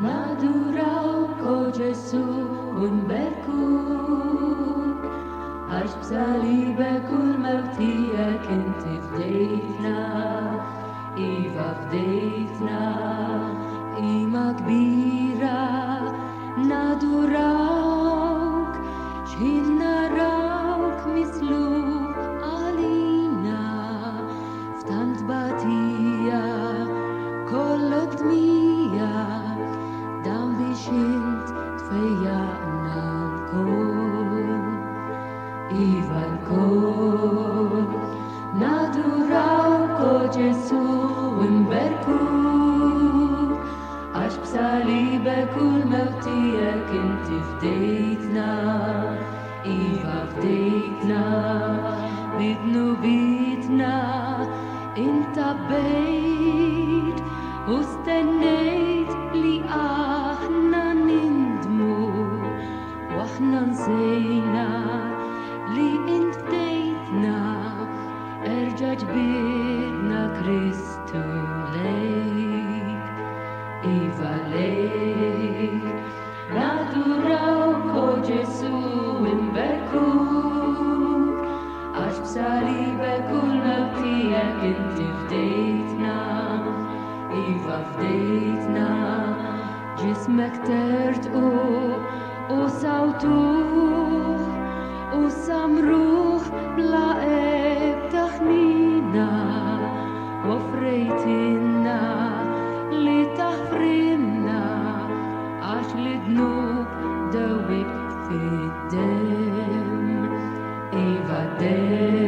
Nadurawk o Gesù ونباركوك عاش بصليبك والموتيك انت فديتنا إيفا فديتنا قيمة كبيرة nadurawk شهدنا راوك مسلوب علينا فتنت باتية كل دمية دم بشنت تفيقنا الكل إيفا الكل nadurawk o Gesù ونباركوك عاش بصليبك والموتيك انت فديتنا إيفا فديتنا بذنوبيتنا انت بيت واستنيت لأحنا نندمو واحنا نسينا لي انت فديتنا ارجع جبتنا كريستو ليك إيفا ليك nadurawk o Gesù ونباركوك عاش بصليبك والموتيك انت فديتنا إيفا فديتنا جسمك ترتقو وصوتوه وسمروخ بلا تخنينا وفريتنا لتحفرنا عاش لذنوب دوبت في الدم إيفا الدم